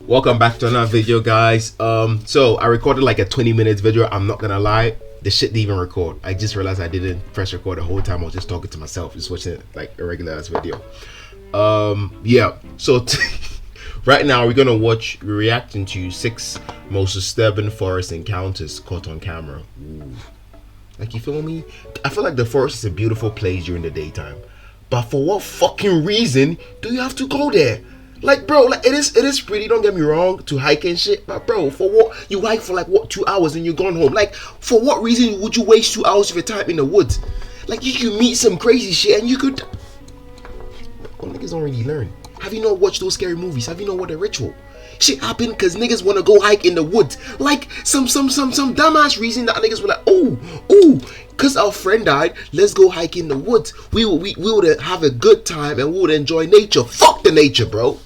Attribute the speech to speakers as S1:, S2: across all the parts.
S1: Welcome back to another video, guys. So I recorded like a 20 minutes video. I'm not gonna lie, the shit didn't even record. I just realized I didn't press record the whole time. I was just talking to myself, just watching it like a regular ass video. Yeah. So right now we're gonna watch. We're reacting to 6 most disturbing forest encounters caught on camera. Ooh. Like, you feel me? I feel like the forest is a beautiful place during the daytime, but for what fucking reason do you have to go there? Like, bro, like it is pretty, don't get me wrong, to hike and shit, but bro, for what? You hike for like what, 2 hours and you're gone home? Like, for what reason would you waste 2 hours of your time in the woods? Like, you could meet some crazy shit and you could. Well, niggas don't really learn. Have you not watched those scary movies? Have you not watched The Ritual? Shit happened because niggas want to go hike in the woods. Like some dumbass reason that niggas were like, oh, because our friend died, let's go hike in the woods. We would have a good time and we would enjoy nature. Fuck the nature, bro.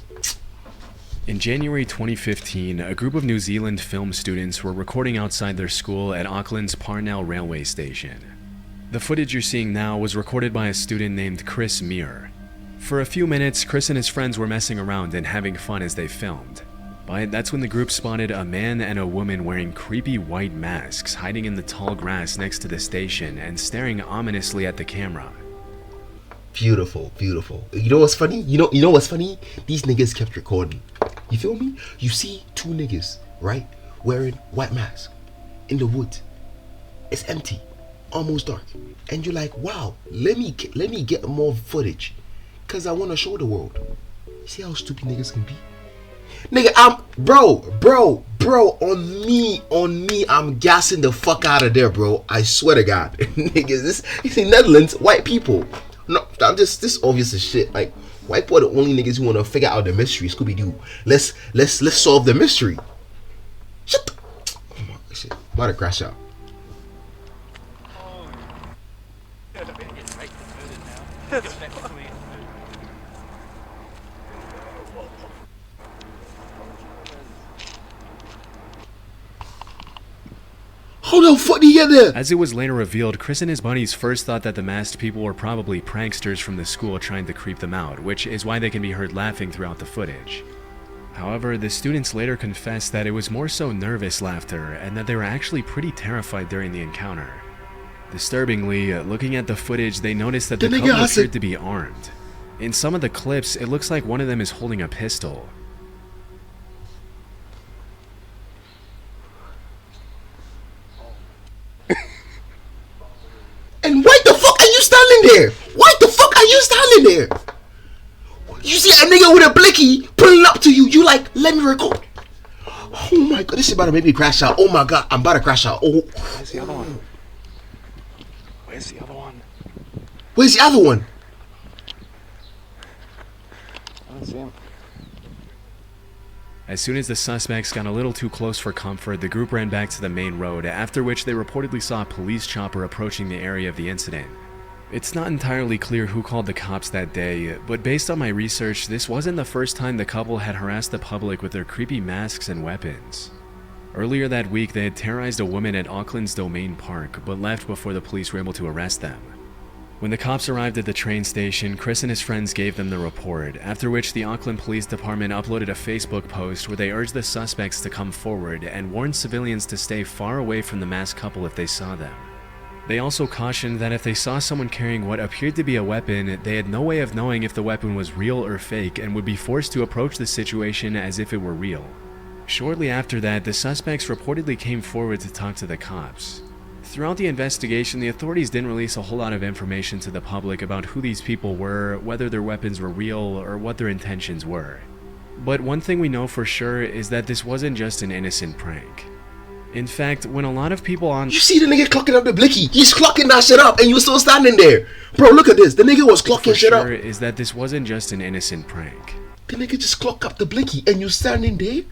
S2: In January 2015, a group of New Zealand film students were recording outside their school at Auckland's Parnell railway station. The footage you're seeing now was recorded by a student named Chris Muir. For a few minutes, Chris and his friends were messing around and having fun as they filmed. But that's when the group spotted a man and a woman wearing creepy white masks hiding in the tall grass next to the station and staring ominously at the camera.
S1: Beautiful, beautiful. You know what's funny? You know what's funny? These niggas kept recording. You feel me? You see 2 niggas, right, wearing white masks in the woods. It's empty, almost dark, and you're like, wow, let me get more footage, cause I want to show the world. See how stupid niggas can be? Nigga, bro, on me, I'm gassing the fuck out of there, bro. I swear to God. Niggas, this in Netherlands, white people. No, I'm just this obvious as shit. Like, white people are the only niggas who wanna figure out the mystery. Scooby Doo. Let's solve the mystery. Shut the oh my shit. I'm about to crash out. How the fuck did he get there?
S2: As it was later revealed, Chris and his buddies first thought that the masked people were probably pranksters from the school trying to creep them out, which is why they can be heard laughing throughout the footage. However, the students later confessed that it was more so nervous laughter and that they were actually pretty terrified during the encounter. Disturbingly, looking at the footage, they noticed that the couple appeared to be armed. In some of the clips, it looks like one of them is holding a pistol.
S1: And why the fuck are you standing there? Why the fuck are you standing there? You see a nigga with a blicky pulling up to you. You like, let me record. Oh my god, this is about to make me crash out. Oh my god, I'm about to crash out. Oh.
S3: Where's the other one? Where's the other one?
S1: Where's the other one?
S3: I don't see him.
S2: As soon as the suspects got a little too close for comfort, the group ran back to the main road, after which they reportedly saw a police chopper approaching the area of the incident. It's not entirely clear who called the cops that day, but based on my research, this wasn't the first time the couple had harassed the public with their creepy masks and weapons. Earlier that week, they had terrorized a woman at Auckland's Domain Park, but left before the police were able to arrest them. When the cops arrived at the train station, Chris and his friends gave them the report, after which the Auckland Police Department uploaded a Facebook post where they urged the suspects to come forward and warned civilians to stay far away from the masked couple if they saw them. They also cautioned that if they saw someone carrying what appeared to be a weapon, they had no way of knowing if the weapon was real or fake and would be forced to approach the situation as if it were real. Shortly after that, the suspects reportedly came forward to talk to the cops. Throughout the investigation, the authorities didn't release a whole lot of information to the public about who these people were, whether their weapons were real, or what their intentions were. But one thing we know for sure is that this wasn't just an innocent prank. In fact, when a lot of people on—
S1: You see the nigga clocking up the blicky. He's clocking that shit up and you're still standing there. Bro, look at this. The nigga was clocking shit up.
S2: Is that this wasn't just an innocent prank.
S1: The nigga just clock up the blicky and you standing there?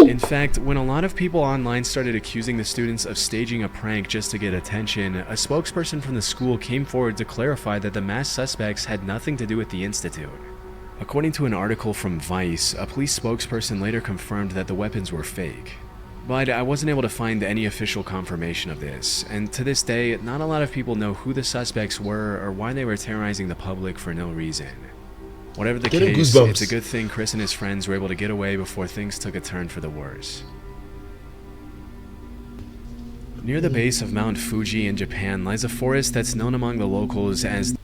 S2: In fact, when a lot of people online started accusing the students of staging a prank just to get attention, a spokesperson from the school came forward to clarify that the masked suspects had nothing to do with the institute. According to an article from Vice, a police spokesperson later confirmed that the weapons were fake. But I wasn't able to find any official confirmation of this, and to this day, not a lot of people know who the suspects were or why they were terrorizing the public for no reason. Whatever the
S1: Getting
S2: case,
S1: goosebumps.
S2: it's a good thing Chris and his friends were able to get away before things took a turn for the worse. Near the base of Mount Fuji in Japan lies a forest that's known among the locals as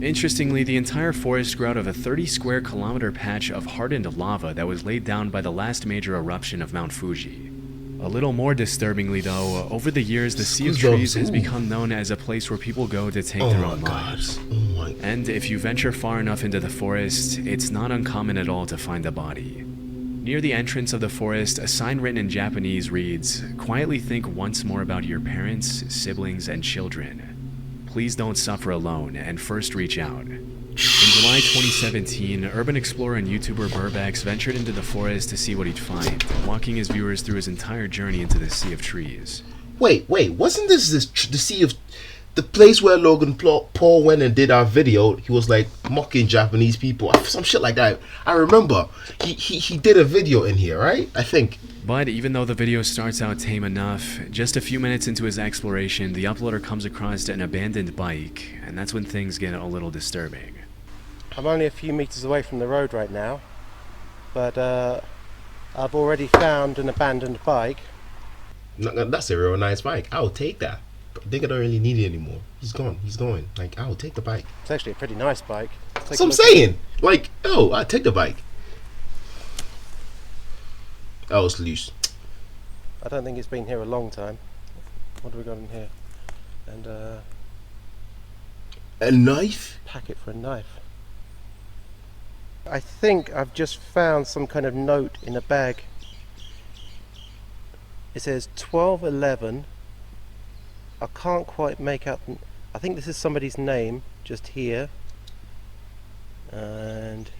S2: Interestingly, the entire forest grew out of a 30 square kilometer patch of hardened lava that was laid down by the last major eruption of Mount Fuji. A little more disturbingly though, over the years the Sea of Trees has become known as a place where people go to take their own lives. And if you venture far enough into the forest, it's not uncommon at all to find a body. Near the entrance of the forest, a sign written in Japanese reads, "Quietly think once more about your parents, siblings, and children. Please don't suffer alone, and first reach out." In July 2017, urban explorer and YouTuber Burbex ventured into the forest to see what he'd find, walking his viewers through his entire journey into the Sea of Trees.
S1: Wait, wasn't this the Sea of... The place where Logan Paul went and did our video? He was like mocking Japanese people, some shit like that. I remember he did a video in here, right? I think.
S2: But even though the video starts out tame enough, just a few minutes into his exploration, the uploader comes across an abandoned bike, and that's when things get a little disturbing.
S4: I'm only a few meters away from the road right now, but I've already found an abandoned bike.
S1: No, that's a real nice bike. I'll take that. I think I don't really need it anymore. He's gone. He's going. Like, I'll take the bike.
S4: It's actually a pretty nice bike.
S1: That's what I'm saying. Like, oh, I'll take the bike. Oh, it's loose.
S4: I don't think it's been here a long time. What do we got in here? And
S1: A knife?
S4: packet for a knife. I think I've just found some kind of note in a bag. It says 1211. I can't quite make out. I think this is somebody's name just here, and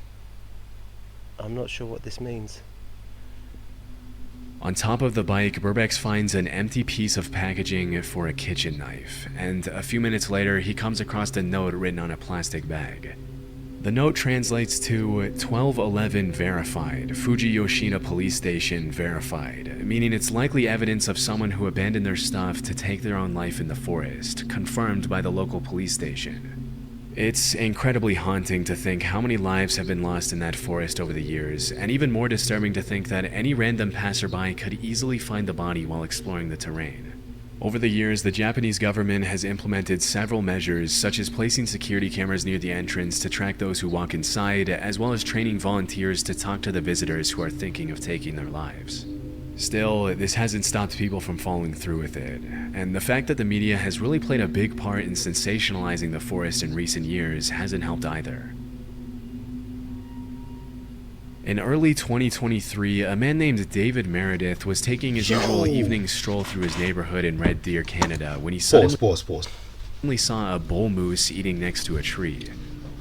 S4: I'm not sure what this means.
S2: On top of the bike, Burbex finds an empty piece of packaging for a kitchen knife, and a few minutes later he comes across a note written on a plastic bag. The note translates to 1211 verified, Fuji Yoshida Police Station verified, meaning it's likely evidence of someone who abandoned their stuff to take their own life in the forest, confirmed by the local police station. It's incredibly haunting to think how many lives have been lost in that forest over the years, and even more disturbing to think that any random passerby could easily find the body while exploring the terrain. Over the years, the Japanese government has implemented several measures, such as placing security cameras near the entrance to track those who walk inside, as well as training volunteers to talk to the visitors who are thinking of taking their lives. Still, this hasn't stopped people from following through with it, and the fact that the media has really played a big part in sensationalizing the forest in recent years hasn't helped either. In early 2023, a man named David Meredith was taking his usual evening stroll through his neighborhood in Red Deer, Canada, when he
S1: Pause.
S2: suddenly saw a bull moose eating next to a tree.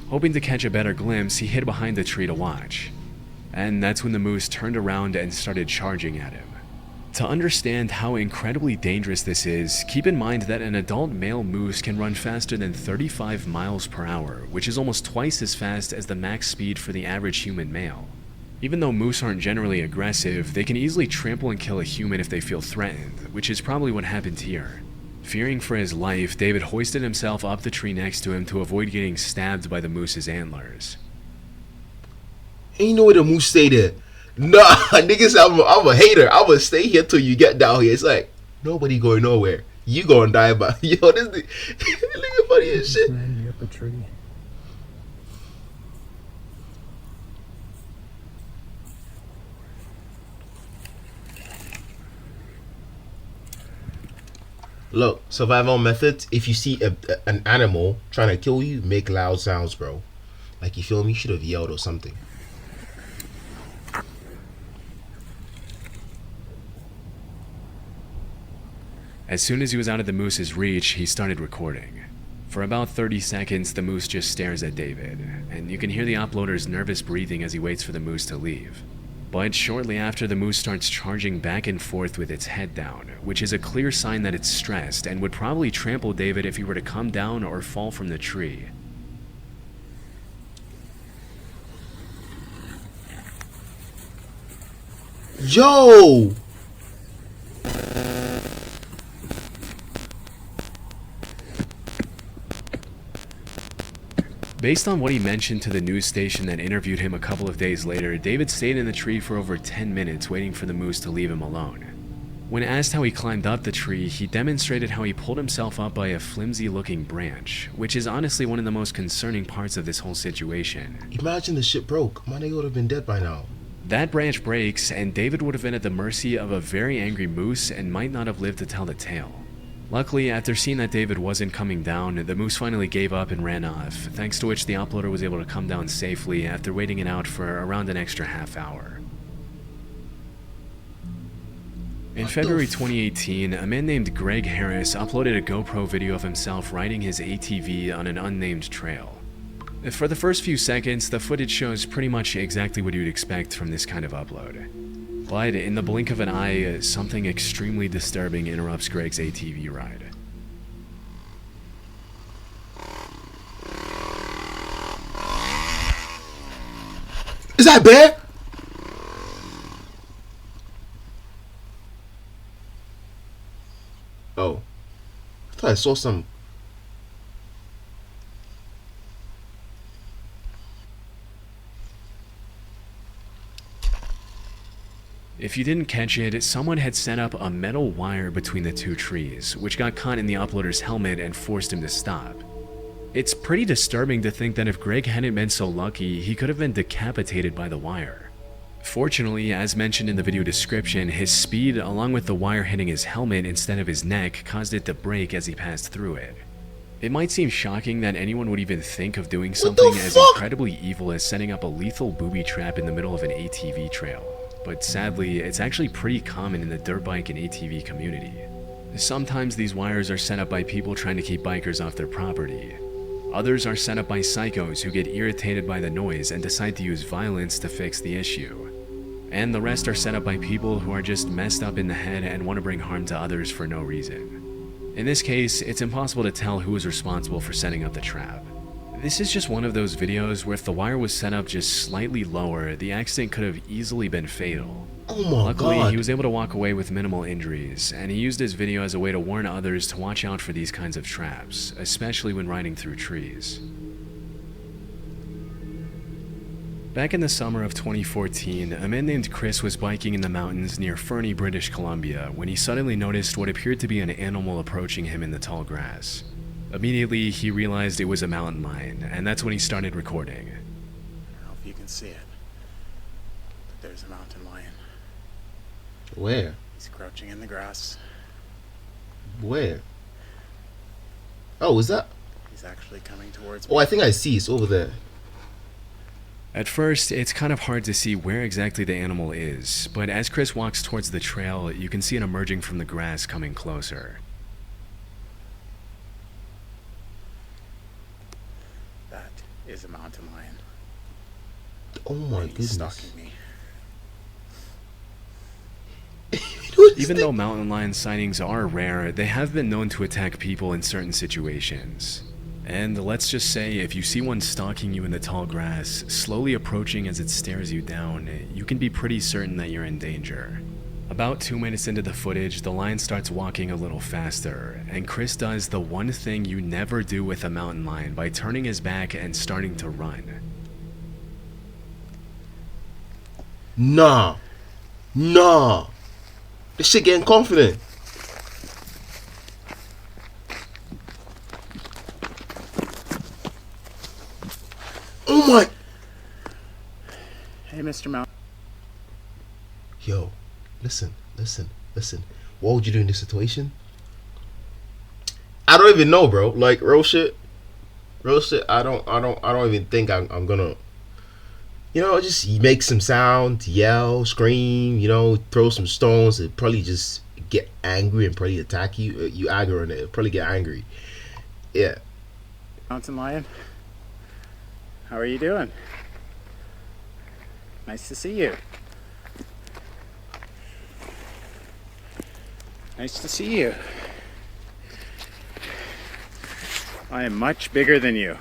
S2: Hoping to catch a better glimpse, he hid behind the tree to watch. And that's when the moose turned around and started charging at him. To understand how incredibly dangerous this is, keep in mind that an adult male moose can run faster than 35 miles per hour, which is almost twice as fast as the max speed for the average human male. Even though moose aren't generally aggressive, they can easily trample and kill a human if they feel threatened, which is probably what happened here. Fearing for his life, David hoisted himself up the tree next to him to avoid getting stabbed by the moose's antlers.
S1: Ain't no way the moose stay there. Nah, niggas, I'm a hater. I'm gonna stay here till you get down here. It's like, nobody going nowhere. You gonna die by... Yo, this nigga funny as shit.
S5: Man, you up a tree.
S1: Look, survival methods. If you see an animal trying to kill you, make loud sounds, bro. Like, you feel me? You should have yelled or something.
S2: As soon as he was out of the moose's reach, he started recording. For about 30 seconds, the moose just stares at David, and you can hear the uploader's nervous breathing as he waits for the moose to leave. But shortly after, the moose starts charging back and forth with its head down, which is a clear sign that it's stressed and would probably trample David if he were to come down or fall from the tree.
S1: Yo!
S2: Based on what he mentioned to the news station that interviewed him a couple of days later, David stayed in the tree for over 10 minutes waiting for the moose to leave him alone. When asked how he climbed up the tree, he demonstrated how he pulled himself up by a flimsy-looking branch, which is honestly one of the most concerning parts of this whole situation.
S1: Imagine the shit broke. My nigga would have been dead by now.
S2: That branch breaks, and David would have been at the mercy of a very angry moose and might not have lived to tell the tale. Luckily, after seeing that David wasn't coming down, the moose finally gave up and ran off, thanks to which the uploader was able to come down safely after waiting it out for around an extra half hour. In February 2018, a man named Greg Harris uploaded a GoPro video of himself riding his ATV on an unnamed trail. For the first few seconds, the footage shows pretty much exactly what you'd expect from this kind of upload. But in the blink of an eye, something extremely disturbing interrupts Greg's ATV ride.
S1: Is that bear? Oh. I thought I saw some.
S2: If you didn't catch it, someone had set up a metal wire between the two trees, which got caught in the uploader's helmet and forced him to stop. It's pretty disturbing to think that if Greg hadn't been so lucky, he could have been decapitated by the wire. Fortunately, as mentioned in the video description, his speed, along with the wire hitting his helmet instead of his neck, caused it to break as he passed through it. It might seem shocking that anyone would even think of doing something as incredibly evil as setting up a lethal booby trap in the middle of an ATV trail. But sadly, it's actually pretty common in the dirt bike and ATV community. Sometimes these wires are set up by people trying to keep bikers off their property. Others are set up by psychos who get irritated by the noise and decide to use violence to fix the issue. And the rest are set up by people who are just messed up in the head and want to bring harm to others for no reason. In this case, it's impossible to tell who is responsible for setting up the trap. This is just one of those videos where if the wire was set up just slightly lower, the accident could have easily been fatal.
S1: Oh my
S2: Luckily,
S1: God.
S2: he was able to walk away with minimal injuries, and he used his video as a way to warn others to watch out for these kinds of traps, especially when riding through trees. Back in the summer of 2014, a man named Chris was biking in the mountains near Fernie, British Columbia, when he suddenly noticed what appeared to be an animal approaching him in the tall grass. Immediately, he realized it was a mountain lion, and that's when he started recording.
S3: I don't know if you can see it, but there's a mountain lion.
S1: Where?
S3: He's crouching in the grass.
S1: Where? Oh, is that?
S3: He's actually coming towards me.
S1: Oh, I think I see. It's over there.
S2: At first, it's kind of hard to see where exactly the animal is, but as Chris walks towards the trail, you can see it emerging from the grass coming closer.
S3: That is a mountain lion.
S1: Oh my
S3: And he's
S1: goodness.
S3: stalking me.
S2: Even though mountain lion sightings are rare, they have been known to attack people in certain situations. And let's just say, if you see one stalking you in the tall grass, slowly approaching as it stares you down, you can be pretty certain that you're in danger. About 2 minutes into the footage, the lion starts walking a little faster, and Chris does the one thing you never do with a mountain lion by turning his back and starting to run.
S1: Nah. Nah. This shit getting confident. Oh my.
S3: Hey, Mr. Mountain.
S1: Yo, listen. What would you do in this situation? I don't even know, bro. Like real shit. I don't even think I'm gonna. You know, just make some sound, yell, scream. You know, throw some stones. It'd probably just get angry and probably attack you. You aggro on it. It'd probably get angry. Yeah.
S3: Mountain lion. How are you doing? Nice to see you. Nice to see you. I am much bigger than you.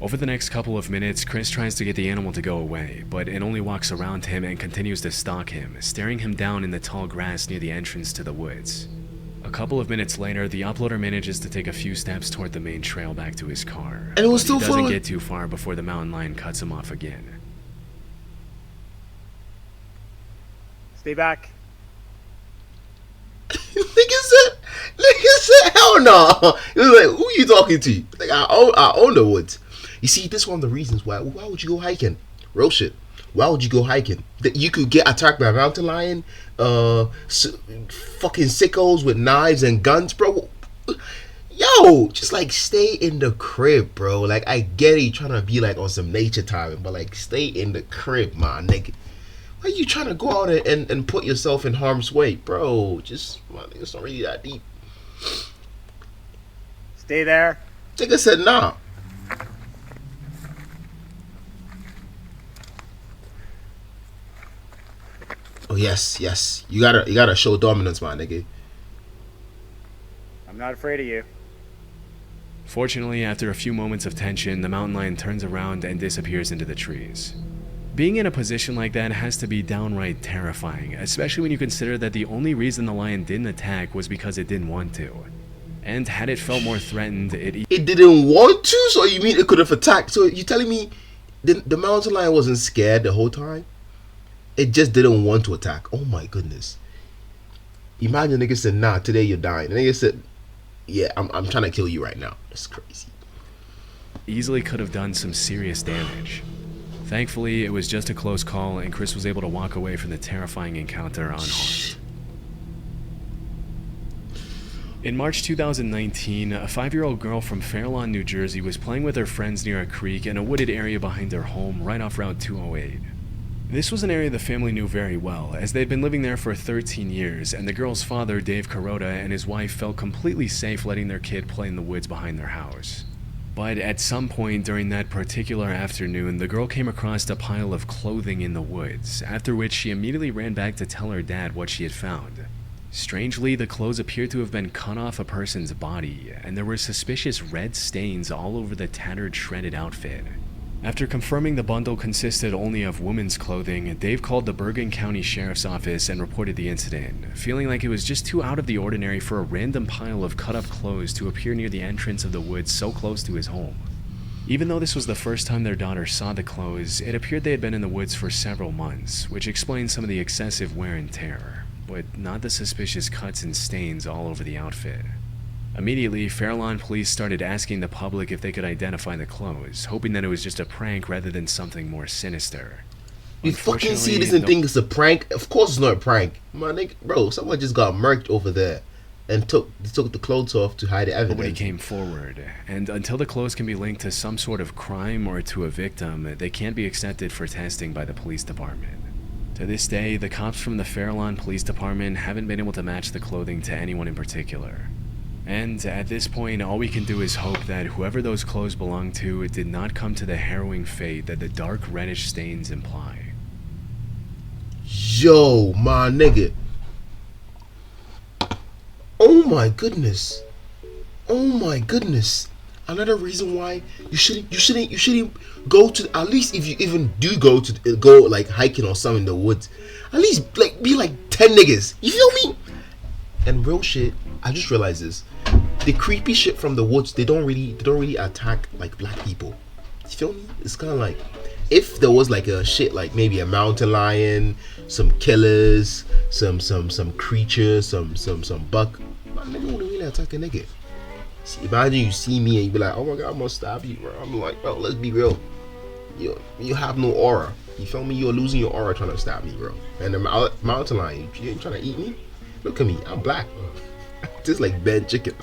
S2: Over the next couple of minutes, Chris tries to get the animal to go away, but it only walks around him and continues to stalk him, staring him down in the tall grass near the entrance to the woods. A couple of minutes later, the uploader manages to take a few steps toward the main trail back to his car.
S1: And it was
S2: But
S1: still
S2: he doesn't
S1: following-
S2: get too far before the mountain lion cuts him off again.
S3: Stay back.
S1: Nigga said, hell no. It was like, who you talking to? Like, I own the woods. You see, this is one of the reasons why would you go hiking? Real shit. Why would you go hiking? That you could get attacked by a mountain lion, fucking sickos with knives and guns, bro. Yo, just like stay in the crib, bro. Like, I get it, you trying to be like on some nature time, but like stay in the crib, my nigga. Why you trying to go out and put yourself in harm's way, bro? Just, my nigga, it's not really that deep.
S3: Stay there.
S1: Nigga said nah. Oh yes. You gotta show dominance, my nigga.
S3: I'm not afraid of you.
S2: Fortunately, after a few moments of tension, the mountain lion turns around and disappears into the trees. Being in a position like that has to be downright terrifying, especially when you consider that the only reason the lion didn't attack was because it didn't want to. And had it felt more threatened,
S1: It didn't want to, so you mean it could have attacked? So you telling me the mountain lion wasn't scared the whole time? It just didn't want to attack. Oh my goodness. Imagine nigga said, nah, today you're dying. And nigga said, yeah, I'm trying to kill you right now. That's crazy.
S2: easily could have done some serious damage. Thankfully, it was just a close call and Chris was able to walk away from the terrifying encounter unharmed. In March 2019, a 5-year-old girl from Fairlawn, New Jersey was playing with her friends near a creek in a wooded area behind their home right off Route 208. This was an area the family knew very well, as they'd been living there for 13 years, and the girl's father, Dave Kuroda, and his wife felt completely safe letting their kid play in the woods behind their house. But at some point during that particular afternoon, the girl came across a pile of clothing in the woods, after which she immediately ran back to tell her dad what she had found. Strangely, the clothes appeared to have been cut off a person's body, and there were suspicious red stains all over the tattered, shredded outfit. After confirming the bundle consisted only of women's clothing, Dave called the Bergen County Sheriff's Office and reported the incident, feeling like it was just too out of the ordinary for a random pile of cut-up clothes to appear near the entrance of the woods so close to his home. Even though this was the first time their daughter saw the clothes, it appeared they had been in the woods for several months, which explains some of the excessive wear and tear, but not the suspicious cuts and stains all over the outfit. Immediately, Fairlawn police started asking the public if they could identify the clothes, hoping that it was just a prank rather than something more sinister.
S1: You fucking see this
S2: Unfortunately,
S1: and think it's a prank? Of course it's not a prank. My nigga, bro, someone just got murked over there and took the clothes off to hide the evidence.
S2: Nobody came forward, and until the clothes can be linked to some sort of crime or to a victim, they can't be accepted for testing by the police department. To this day, the cops from the Fairlawn Police Department haven't been able to match the clothing to anyone in particular. And at this point, all we can do is hope that whoever those clothes belonged to did not come to the harrowing fate that the dark reddish stains imply.
S1: Yo, my nigga. Oh my goodness. Oh my goodness. Another reason why you shouldn't go to, at least if you even do go like hiking or something in the woods, at least like be like 10 niggas. You feel me? And real shit, I just realized this. The creepy shit from the woods, they don't really attack like black people. You feel me? It's kind of like if there was like a shit like maybe a mountain lion, some killers, some creatures, some buck, my nigga wouldn't really attack a nigga. See, imagine you see me and you be like, oh my god, I'm gonna stab you, bro. I'm like, bro, let's be real. You have no aura. You feel me? You're losing your aura trying to stab me, bro. And the mountain lion, you ain't trying to eat me? Look at me, I'm black, bro. Just like bad chicken.